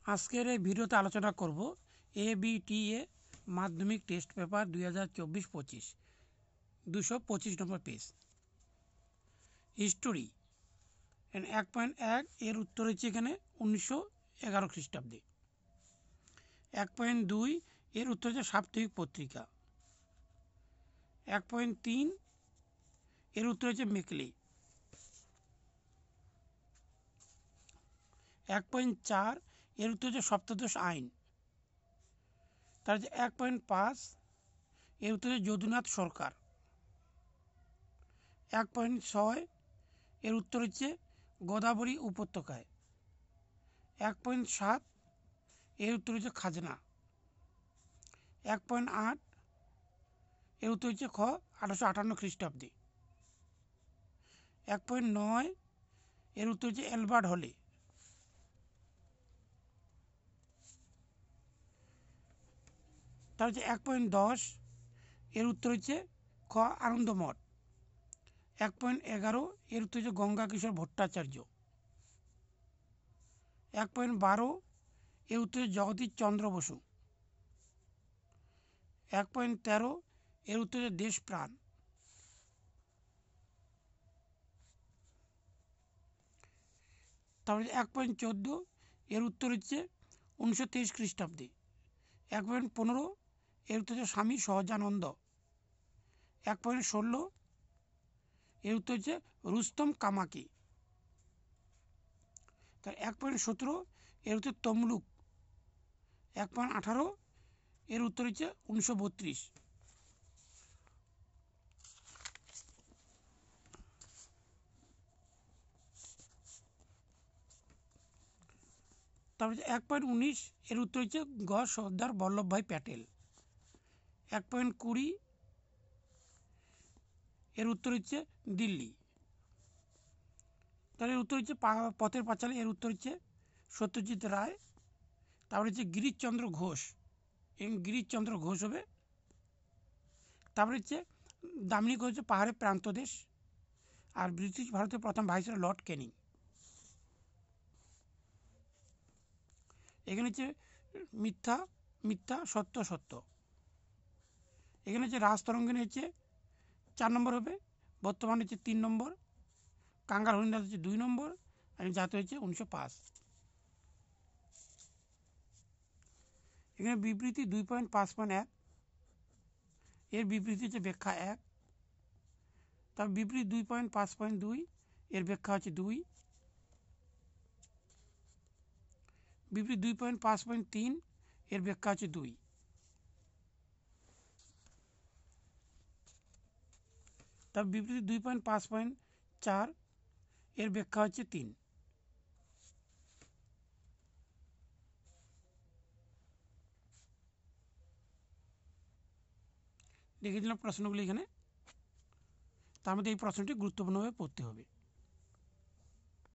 আজকের এই ভিডিওতে আলোচনা করব ABTA মাধ্যমিক টেস্ট পেপার 2024-25 225 নম্বর পেজ হিস্টোরি 1.1 এর উত্তর হচ্ছে এখানে 1911 খ্রিস্টাব্দে। 1.2 এর উত্তর হচ্ছে সাপ্তাহিক পত্রিকা। 1.3 এর উত্তর হচ্ছে মেকলে। 1.4 এর উত্তর হচ্ছে সপ্তদশ আইন। তার হচ্ছে 1.5 এর উত্তর হচ্ছে যদুনাথ সরকার। 1.6 এর উত্তর হচ্ছে গোদাবরী উপত্যকায়। 1.7 এর উত্তর হচ্ছে খাজনা। 1.8 এর উত্তর হচ্ছে খ 1858 খ্রিস্টাব্দে। 1.9 এর উত্তর হচ্ছে অ্যালবার্ট হলে। তার হচ্ছে 1.10 এর উত্তর হচ্ছে খ আনন্দমঠ। 1.11 এর উত্তর হচ্ছে গঙ্গা কিশোর ভট্টাচার্য। 1.12 এর উত্তর হচ্ছে জগদীশ চন্দ্র বসু। 1.13 এর উত্তর হচ্ছে দেশপ্রাণ। তারপরে 1.14 এর উত্তর হচ্ছে 1923 খ্রিস্টাব্দে। 1.15 এর উত্তর হচ্ছে স্বামী সহজানন্দ। 1.16 এর উত্তর হচ্ছে রুস্তম কামাকি। তার 1.17 এর উত্তর তমলুক। 1.18 এর উত্তর হচ্ছে 1932। তারপরে 1.19 এর উত্তর হচ্ছে গ সর্দার বল্লভভাই প্যাটেল। 1.20 এর উত্তর হচ্ছে দিল্লি। তাহলে এর উত্তর হচ্ছে পথের পাঁচালী। এর উত্তর হচ্ছে সত্যজিৎ রায়। তারপরে হচ্ছে গিরিশচন্দ্র ঘোষ। গিরিশচন্দ্র ঘোষ হবে। তারপরে হচ্ছে দামিনী ঘোষ হচ্ছে পাহাড়ের প্রান্তদেশ। আর ব্রিটিশ ভারতের প্রথম ভাইসরয় লর্ড ক্যানিং। এখানে হচ্ছে মিথ্যা মিথ্যা, সত্য সত্য। এখানে হচ্ছে রাজতরঙ্গিনী হচ্ছে 4 নম্বর হবে। বর্তমান হচ্ছে 3 নম্বর। কাঙ্গাল হরিণদাস হচ্ছে 2 নম্বর। আর জাতীয় হচ্ছে 1905। এখানে বিবৃতি 2.5.1 এর বিবৃতি হচ্ছে ব্যাখ্যা 1। তার বিবৃতি 2.5.2 এর ব্যাখ্যা হচ্ছে 2। বিবৃতি 2.5.3 এর ব্যাখ্যা হচ্ছে 2। তার বিবৃতি 2.5.4 এর ব্যাখ্যা হচ্ছে 3। দেখে দিলাম প্রশ্নগুলি এখানে। তার মধ্যে এই প্রশ্নটি গুরুত্বপূর্ণভাবে পড়তে হবে।